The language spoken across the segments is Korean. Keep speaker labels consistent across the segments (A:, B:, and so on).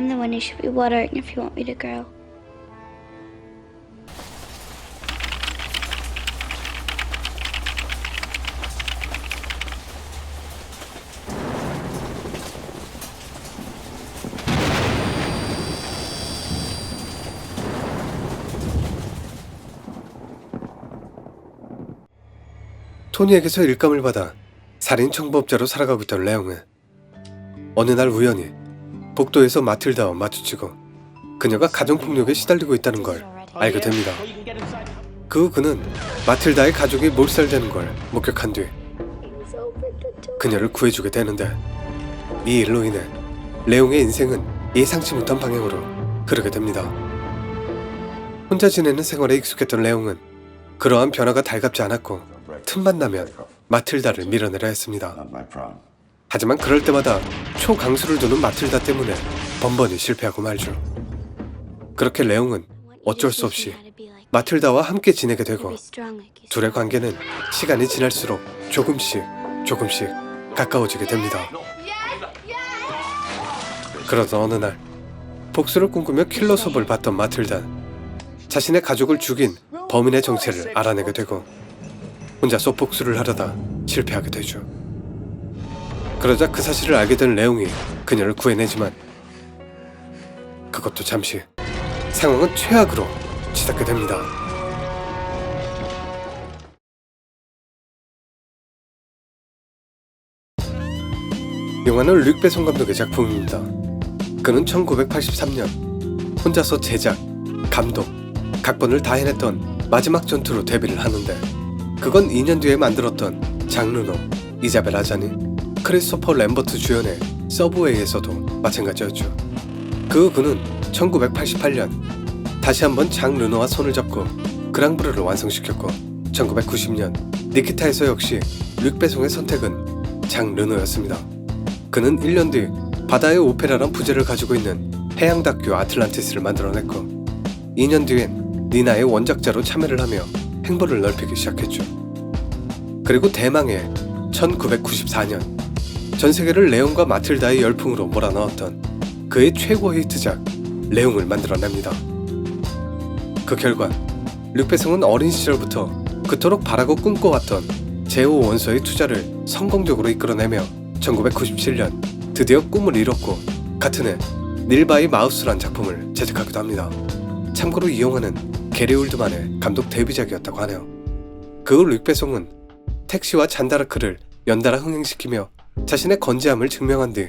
A: I'm the one who should be watering if you want me to grow.
B: 토니에게서 일감을 받아 살인 청부업자로 살아가고 있던 레옹은 어느 날 우연히 복도에서 마틸다와 마주치고 그녀가 가정폭력에 시달리고 있다는 걸 알게 됩니다. 그 후 그는 마틸다의 가족이 몰살되는 걸 목격한 뒤 그녀를 구해주게 되는데, 이 일로 인해 레옹의 인생은 예상치 못한 방향으로 흐르게 됩니다. 혼자 지내는 생활에 익숙했던 레옹은 그러한 변화가 달갑지 않았고 틈만 나면 마틸다를 밀어내려 했습니다. 하지만 그럴 때마다 초강수를 두는 마틸다 때문에 번번이 실패하고 말죠. 그렇게 레옹은 어쩔 수 없이 마틸다와 함께 지내게 되고 둘의 관계는 시간이 지날수록 조금씩 가까워지게 됩니다. 그러던 어느 날 복수를 꿈꾸며 킬러 수업을 받던 마틸다는 자신의 가족을 죽인 범인의 정체를 알아내게 되고 혼자 소복수를 하려다 실패하게 되죠. 그러자 그 사실을 알게 된 레옹이 그녀를 구해내지만 그것도 잠시 상황은 최악으로 치닫게 됩니다. 영화는 лю크 베송 감독의 작품입니다. 그는 1983년 혼자서 제작, 감독, 각본을 다 해냈던 마지막 전투로 데뷔를 하는데, 그건 2년 뒤에 만들었던 장 르노, 이자벨 아자니, 크리스토퍼 램버트 주연의 서브웨이에서도 마찬가지였죠. 그 후 그는 1988년 다시 한번 장 르노와 손을 잡고 그랑브르를 완성시켰고, 1990년 니키타에서 역시 лю크 베송의 선택은 장 르노였습니다. 그는 1년 뒤 바다의 오페라란 부제를 가지고 있는 해양 다큐 아틀란티스를 만들어냈고, 2년 뒤엔 니나의 원작자로 참여를 하며 행보를 넓히기 시작했죠. 그리고 대망의 1994년 전 세계를 레옹과 마틸다의 열풍으로 몰아넣었던 그의 최고 히트작 레옹을 만들어냅니다. 그 결과 лю크 베송은 어린 시절부터 그토록 바라고 꿈꿔왔던 제5 원소의 투자를 성공적으로 이끌어내며 1997년 드디어 꿈을 이뤘고, 같은 해 닐바이 마우스란 작품을 제작하기도 합니다. 참고로 이 영화는 게리 올드만의 감독 데뷔작이었다고 하네요. 그 후 лю크 베송은 택시와 잔다르크를 연달아 흥행시키며 자신의 건재함을 증명한 뒤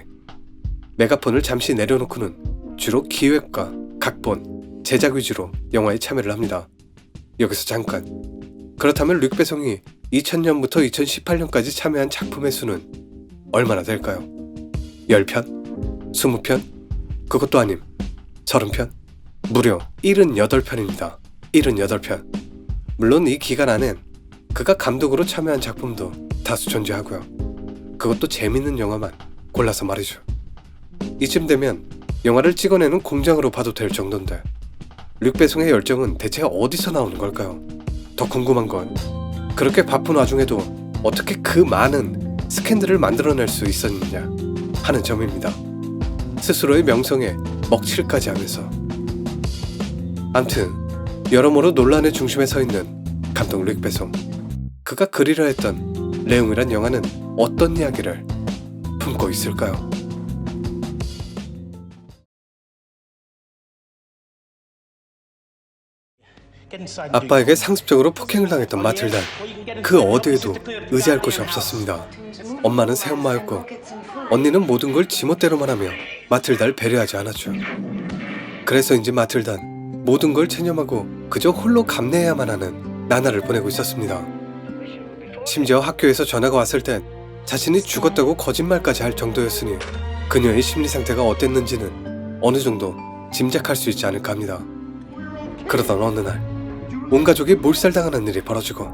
B: 메가폰을 잠시 내려놓고는 주로 기획과 각본, 제작 위주로 영화에 참여를 합니다. 여기서 잠깐, 그렇다면 лю크 베송이 2000년부터 2018년까지 참여한 작품의 수는 얼마나 될까요? 10편? 20편? 그것도 아님 30편? 무려 78편입니다. 78편. 물론 이 기간 안엔 그가 감독으로 참여한 작품도 다수 존재하고요. 그것도 재밌는 영화만 골라서 말이죠. 이쯤 되면 영화를 찍어내는 공장으로 봐도 될 정도인데, лю크 베송의 열정은 대체 어디서 나오는 걸까요? 더 궁금한 건 그렇게 바쁜 와중에도 어떻게 그 많은 스캔들을 만들어낼 수 있었느냐 하는 점입니다. 스스로의 명성에 먹칠까지 하면서. 암튼 여러모로 논란의 중심에 서 있는 감독 лю크 베송, 그가 그리려 했던 레옹이란 영화는 어떤 이야기를 품고 있을까요? 아빠에게 상습적으로 폭행을 당했던 마틸다, 그 어디에도 의지할 곳이 없었습니다. 엄마는 새엄마였고 언니는 모든 걸 지멋대로만 하며 마틸다를 배려하지 않았죠. 그래서인지 마틸다는 모든 걸 체념하고 그저 홀로 감내해야만 하는 나날을 보내고 있었습니다. 심지어 학교에서 전화가 왔을 땐 자신이 죽었다고 거짓말까지 할 정도였으니 그녀의 심리 상태가 어땠는지는 어느 정도 짐작할 수 있지 않을까 합니다. 그러던 어느 날 온 가족이 몰살당하는 일이 벌어지고,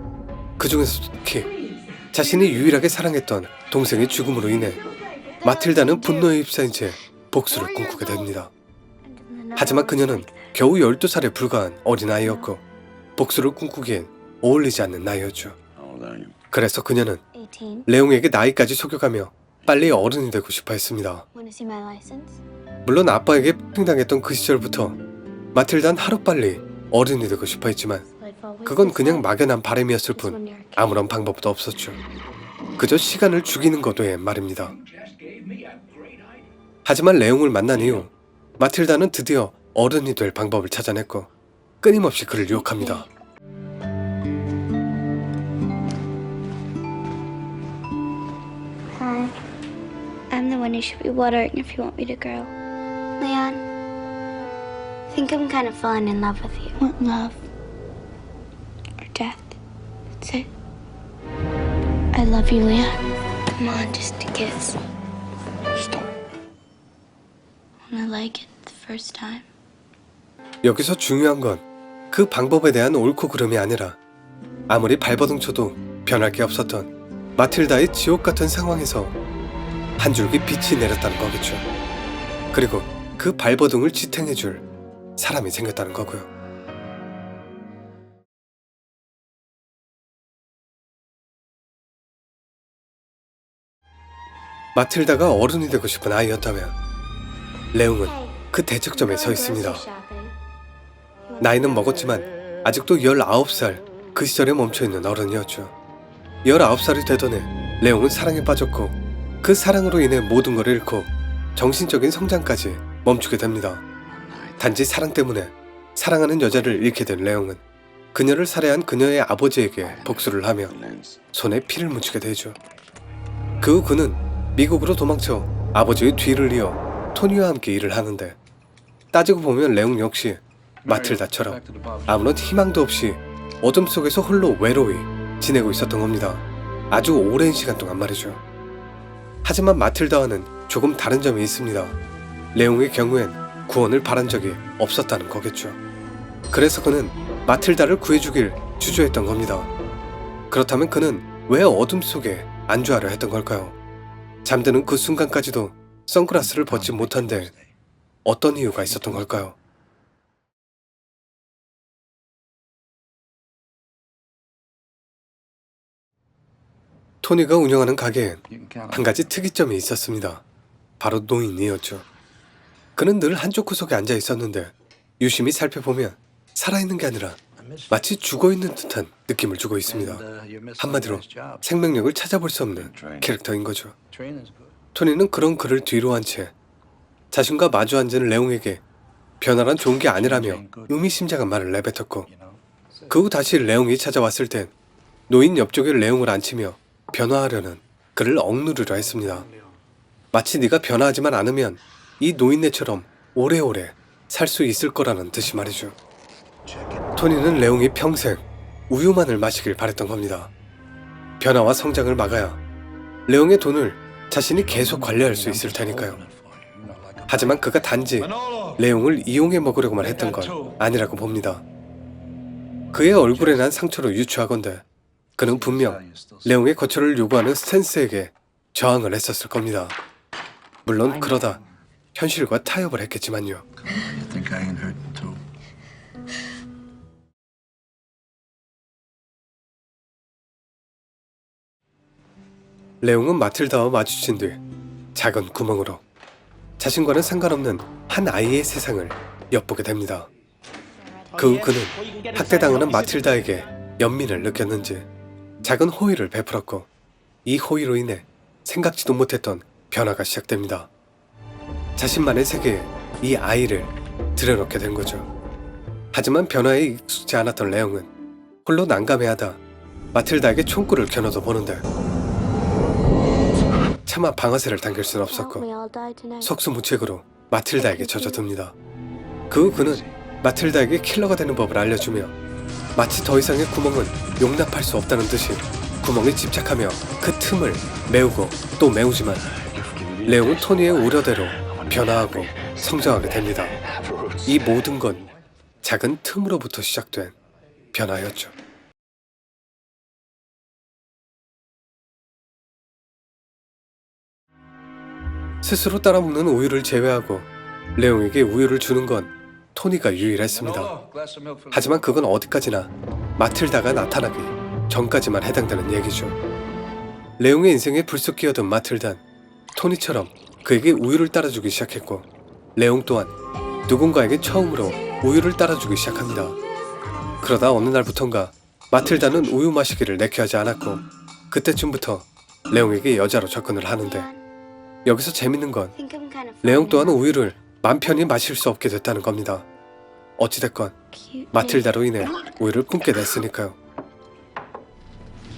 B: 그 중에서도 특히 자신이 유일하게 사랑했던 동생의 죽음으로 인해 마틸다는 분노에 휩싸인 채 복수를 꿈꾸게 됩니다. 하지만 그녀는 겨우 12살에 불과한 어린아이였고 복수를 꿈꾸기엔 어울리지 않는 나이였죠. 그래서 그녀는 레옹에게 나이까지 속여가며 빨리 어른이 되고 싶어 했습니다. 물론 아빠에게 폭행당했던 그 시절부터 마틸다는 하루빨리 어른이 되고 싶어 했지만 그건 그냥 막연한 바람이었을 뿐 아무런 방법도 없었죠. 그저 시간을 죽이는 것 외에 말입니다. 하지만 레옹을 만난 이후 마틸다는 드디어 어른이 될 방법을 찾아냈고 끊임없이 그를 유혹합니다.
A: Hi. I'm the one you should be watering if you want me to grow. Leon, I think I'm kind of falling in love with you. Want love? Or death? That's it. I love you, Leon. Come on, just a kiss.
C: Stop.
A: Wanna like it the first time?
B: 여기서 중요한 건 그 방법에 대한 옳고 그름이 아니라 아무리 발버둥 쳐도 변할 게 없었던 마틸다의 지옥 같은 상황에서 한 줄기 빛이 내렸다는 거겠죠. 그리고 그 발버둥을 지탱해줄 사람이 생겼다는 거고요. 마틸다가 어른이 되고 싶은 아이였다면 레옹은 그 대척점에 서 있습니다. 나이는 먹었지만 아직도 19살 그 시절에 멈춰있는 어른이었죠. 19살이 되던 해 레옹은 사랑에 빠졌고 그 사랑으로 인해 모든 걸 잃고 정신적인 성장까지 멈추게 됩니다. 단지 사랑 때문에 사랑하는 여자를 잃게 된 레옹은 그녀를 살해한 그녀의 아버지에게 복수를 하며 손에 피를 묻히게 되죠. 그 후 그는 미국으로 도망쳐 아버지의 뒤를 이어 토니와 함께 일을 하는데 따지고 보면 레옹 역시 마틸다처럼 아무런 희망도 없이 어둠 속에서 홀로 외로이 지내고 있었던 겁니다. 아주 오랜 시간 동안 말이죠. 하지만 마틸다와는 조금 다른 점이 있습니다. 레옹의 경우엔 구원을 바란 적이 없었다는 거겠죠. 그래서 그는 마틸다를 구해주길 주저했던 겁니다. 그렇다면 그는 왜 어둠 속에 안주하려 했던 걸까요? 잠드는 그 순간까지도 선글라스를 벗지 못한데 어떤 이유가 있었던 걸까요? 토니가 운영하는 가게엔 한 가지 특이점이 있었습니다. 바로 노인이었죠. 그는 늘 한쪽 구석에 앉아 있었는데 유심히 살펴보면 살아있는 게 아니라 마치 죽어있는 듯한 느낌을 주고 있습니다. 한마디로 생명력을 찾아볼 수 없는 캐릭터인 거죠. 토니는 그런 그를 뒤로 한 채 자신과 마주 앉은 레옹에게 변화란 좋은 게 아니라며 의미심장한 말을 내뱉었고 그 후 다시 레옹이 찾아왔을 땐 노인 옆쪽에 레옹을 앉히며 변화하려는 그를 억누르려 했습니다. 마치 네가 변화하지만 않으면 이 노인네처럼 오래오래 살 수 있을 거라는 듯이 말이죠. 토니는 레옹이 평생 우유만을 마시길 바랬던 겁니다. 변화와 성장을 막아야 레옹의 돈을 자신이 계속 관리할 수 있을 테니까요. 하지만 그가 단지 레옹을 이용해 먹으려고만 했던 건 아니라고 봅니다. 그의 얼굴에 난 상처로 유추하건대 그는 분명 레옹의 거처를 요구하는 스탠스에게 저항을 했었을 겁니다. 물론 그러다 현실과 타협을 했겠지만요. 레옹은 마틸다와 마주친 뒤 작은 구멍으로 자신과는 상관없는 한 아이의 세상을 엿보게 됩니다. 그 후 그는 학대당하는 마틸다에게 연민을 느꼈는지 작은 호의를 베풀었고 이 호의로 인해 생각지도 못했던 변화가 시작됩니다. 자신만의 세계에 이 아이를 들여놓게 된 거죠. 하지만 변화에 익숙지 않았던 레옹은 홀로 난감해하다 마틸다에게 총구를 겨눠도 보는데 차마 방아쇠를 당길 순 없었고 속수무책으로 마틸다에게 젖어듭니다. 그 후 그는 마틸다에게 킬러가 되는 법을 알려주며 마치 더 이상의 구멍은 용납할 수 없다는 듯이 구멍에 집착하며 그 틈을 메우고 또 메우지만 레옹은 토니의 우려대로 변화하고 성장하게 됩니다. 이 모든 건 작은 틈으로부터 시작된 변화였죠. 스스로 따라먹는 우유를 제외하고 레옹에게 우유를 주는 건 토니가 유일했습니다. 하지만 그건 어디까지나 마틸다가 나타나기 전까지만 해당되는 얘기죠. 레옹의 인생에 불쑥 끼어든 마틸단, 토니처럼 그에게 우유를 따라주기 시작했고 레옹 또한 누군가에게 처음으로 우유를 따라주기 시작합니다. 그러다 어느 날부턴가 마틸다는 우유 마시기를 내켜하지 않았고 그때쯤부터 레옹에게 여자로 접근을 하는데 여기서 재밌는 건 레옹 또한 우유를 맘 편히 마실 수 없게 됐다는 겁니다. 어찌됐건 마틸다로 인해 우유를 뿜게 됐으니까요.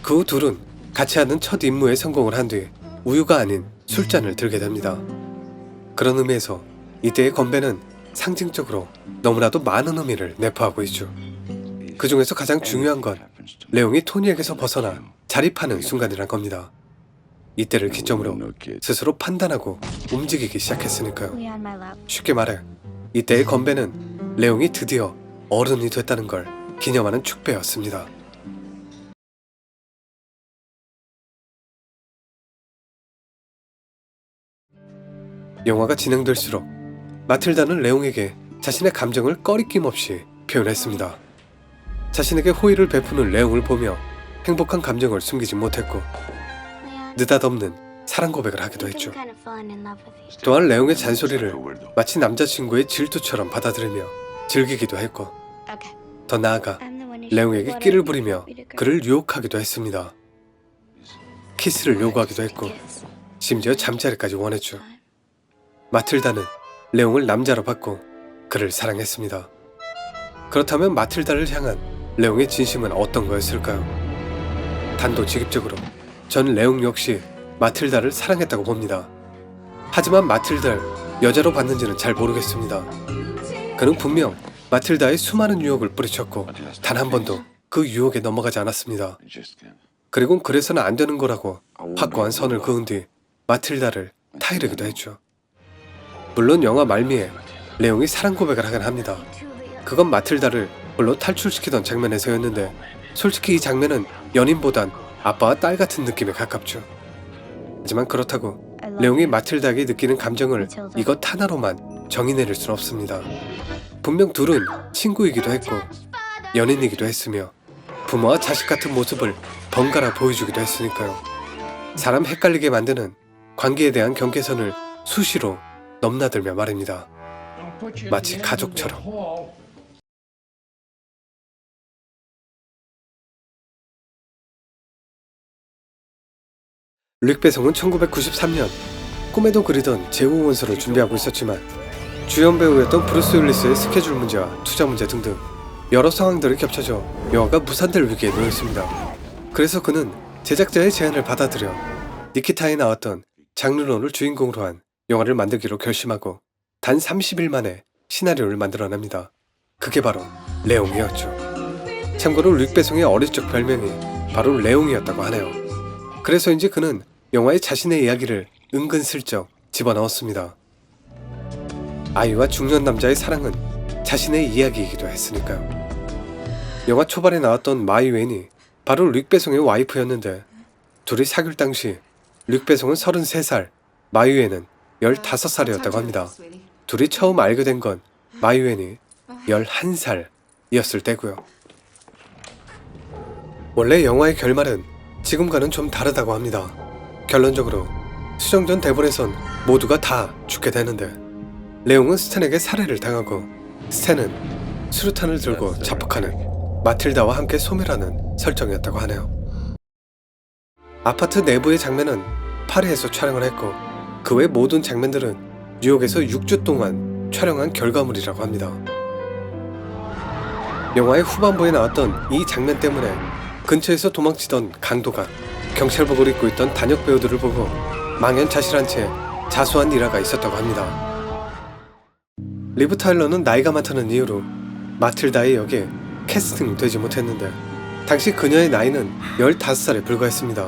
B: 그 후 둘은 같이 하는 첫 임무에 성공을 한 뒤 우유가 아닌 술잔을 들게 됩니다. 그런 의미에서 이때의 건배는 상징적으로 너무나도 많은 의미를 내포하고 있죠. 그 중에서 가장 중요한 건 레옹이 토니에게서 벗어나 자립하는 순간이란 겁니다. 이때를 기점으로 스스로 판단하고 움직이기 시작했으니까요. 쉽게 말해 이때의 건배는 레옹이 드디어 어른이 됐다는 걸 기념하는 축배였습니다. 영화가 진행될수록 마틸다는 레옹에게 자신의 감정을 꺼리낌 없이 표현했습니다. 자신에게 호의를 베푸는 레옹을 보며 행복한 감정을 숨기지 못했고 느닷없는 사랑 고백을 하기도 했죠. 또한 레옹의 잔소리를 마치 남자친구의 질투처럼 받아들이며 즐기기도 했고 더 나아가 레옹에게 끼를 부리며 그를 유혹하기도 했습니다. 키스를 요구하기도 했고 심지어 잠자리까지 원했죠. 마틸다는 레옹을 남자로 받고 그를 사랑했습니다. 그렇다면 마틸다를 향한 레옹의 진심은 어떤 거였을까요? 단도직입적으로 전 레옹 역시 마틸다를 사랑했다고 봅니다. 하지만 마틸다를 여자로 봤는지는 잘 모르겠습니다. 그는 분명 마틸다의 수많은 유혹을 뿌리쳤고 단 한 번도 그 유혹에 넘어가지 않았습니다. 그리고 그래서는 안 되는 거라고 확고한 선을 그은 뒤 마틸다를 타이르기도 했죠. 물론 영화 말미에 레옹이 사랑 고백을 하긴 합니다. 그건 마틸다를 홀로 탈출시키던 장면에서였는데 솔직히 이 장면은 연인보단 아빠와 딸 같은 느낌에 가깝죠. 하지만 그렇다고 레옹이 마틸다에게 느끼는 감정을 이것 하나로만 정의 내릴 순 없습니다. 분명 둘은 친구이기도 했고 연인이기도 했으며 부모와 자식 같은 모습을 번갈아 보여주기도 했으니까요. 사람 헷갈리게 만드는 관계에 대한 경계선을 수시로 넘나들며 말입니다. 마치 가족처럼. 릭 배송은 1993년 꿈에도 그리던 제후 원서를 준비하고 있었지만 주연 배우였던 브루스 윌리스의 스케줄 문제와 투자 문제 등등 여러 상황들이 겹쳐져 영화가 무산될 위기에 놓였습니다. 그래서 그는 제작자의 제안을 받아들여 니키타에 나왔던 장 르노를 주인공으로 한 영화를 만들기로 결심하고 단 30일 만에 시나리오를 만들어냅니다. 그게 바로 레옹이었죠. 참고로 릭 배송의 어릴 적 별명이 바로 레옹이었다고 하네요. 그래서인지 그는 영화에 자신의 이야기를 은근슬쩍 집어넣었습니다. 아이와 중년 남자의 사랑은 자신의 이야기이기도 했으니까요. 영화 초반에 나왔던 마이웬이 바로 릭 배송의 와이프였는데 둘이 사귈 당시 릭 배송은 33살, 마이웬은 15살이었다고 합니다. 둘이 처음 알게 된 건 마이웬이 11살이었을 때고요. 원래 영화의 결말은 지금과는 좀 다르다고 합니다. 결론적으로 수정전 대본에선 모두가 다 죽게 되는데 레옹은 스탠에게 살해를 당하고 스탠은 수류탄을 들고 자폭하는 마틸다와 함께 소멸하는 설정이었다고 하네요. 아파트 내부의 장면은 파리에서 촬영을 했고 그 외 모든 장면들은 뉴욕에서 6주 동안 촬영한 결과물이라고 합니다. 영화의 후반부에 나왔던 이 장면 때문에 근처에서 도망치던 강도가 경찰복을 입고 있던 단역 배우들을 보고 망연자실한 채 자수한 일화가 있었다고 합니다. 리브 타일러는 나이가 많다는 이유로 마틸다의 역에 캐스팅되지 못했는데 당시 그녀의 나이는 15살에 불과했습니다.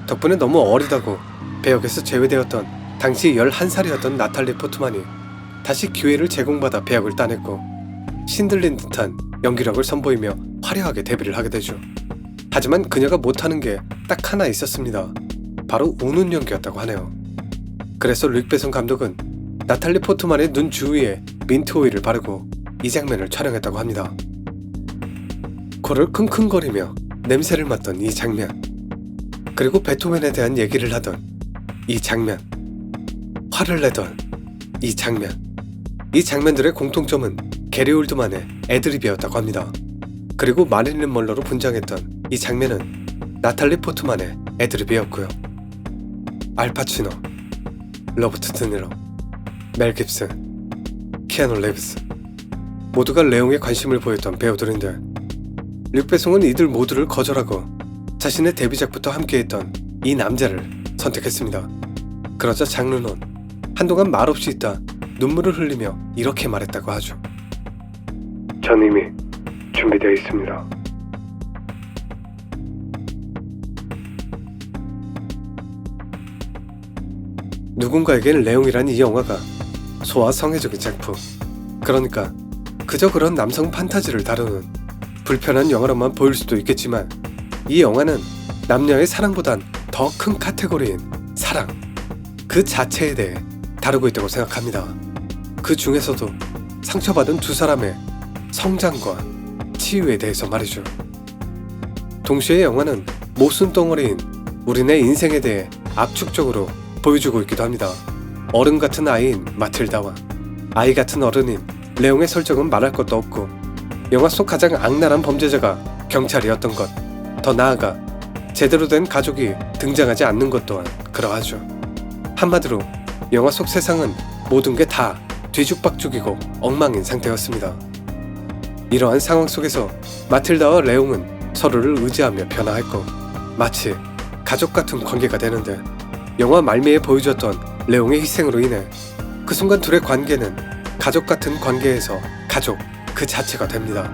B: 덕분에 너무 어리다고 배역에서 제외되었던 당시 11살이었던 나탈리 포트만이 다시 기회를 제공받아 배역을 따냈고 신들린 듯한 연기력을 선보이며 화려하게 데뷔를 하게 되죠. 하지만 그녀가 못하는 게 딱 하나 있었습니다. 바로 우는 연기였다고 하네요. 그래서 릭 배송 감독은 나탈리 포트만의 눈 주위에 민트 오일을 바르고 이 장면을 촬영했다고 합니다. 코를 킁킁거리며 냄새를 맡던 이 장면, 그리고 베토벤에 대한 얘기를 하던 이 장면, 화를 내던 이 장면, 이 장면들의 공통점은 게리 올드만의 애드립이었다고 합니다. 그리고 마릴린 먼로로 분장했던 이 장면은 나탈리 포트만의 애드립이었고요. 알파치노, 로버트 드니로, 멜 깁슨, 키아누 리브스 모두가 레옹에 관심을 보였던 배우들인데 лю크 베송은 이들 모두를 거절하고 자신의 데뷔작부터 함께했던 이 남자를 선택했습니다. 그러자 장르논 한동안 말없이 있다 눈물을 흘리며 이렇게 말했다고 하죠. 전 이미 준비되어 있습니다. 누군가에겐 레옹이란 이 영화가 소아성애적인 작품, 그러니까 그저 그런 남성 판타지를 다루는 불편한 영화로만 보일 수도 있겠지만 이 영화는 남녀의 사랑보단 더 큰 카테고리인 사랑 그 자체에 대해 다루고 있다고 생각합니다. 그 중에서도 상처받은 두 사람의 성장과 치유에 대해서 말이죠. 동시에 영화는 모순 덩어리인 우리네 인생에 대해 압축적으로 보여주고 있기도 합니다. 어른 같은 아이인 마틸다와 아이 같은 어른인 레옹의 설정은 말할 것도 없고 영화 속 가장 악랄한 범죄자가 경찰이었던 것, 더 나아가 제대로 된 가족이 등장하지 않는 것 또한 그러하죠. 한마디로 영화 속 세상은 모든 게 다 뒤죽박죽이고 엉망인 상태였습니다. 이러한 상황 속에서 마틸다와 레옹은 서로를 의지하며 변화했고 마치 가족 같은 관계가 되는데 영화 말미에 보여줬던 레옹의 희생으로 인해 그 순간 둘의 관계는 가족 같은 관계에서 가족 그 자체가 됩니다.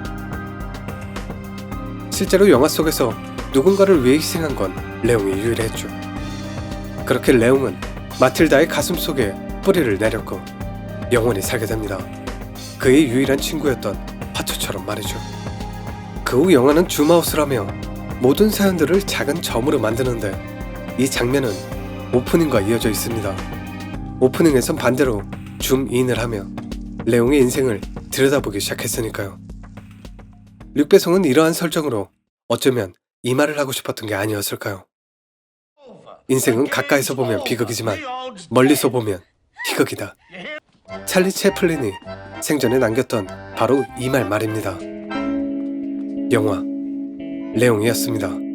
B: 실제로 영화 속에서 누군가를 위해 희생한 건 레옹이 유일했죠. 그렇게 레옹은 마틸다의 가슴 속에 뿌리를 내렸고 영원히 살게 됩니다. 그의 유일한 친구였던 화초처럼 말이죠. 그 후 영화는 줌아웃을 하며 모든 사연들을 작은 점으로 만드는데 이 장면은 오프닝과 이어져 있습니다. 오프닝에선 반대로 줌인을 하며 레옹의 인생을 들여다보기 시작했으니까요. лю크 베송은 이러한 설정으로 어쩌면 이 말을 하고 싶었던 게 아니었을까요? 인생은 가까이서 보면 비극이지만 멀리서 보면 희극이다. 찰리 채플린이 생전에 남겼던 바로 이 말입니다. 영화 레옹이었습니다.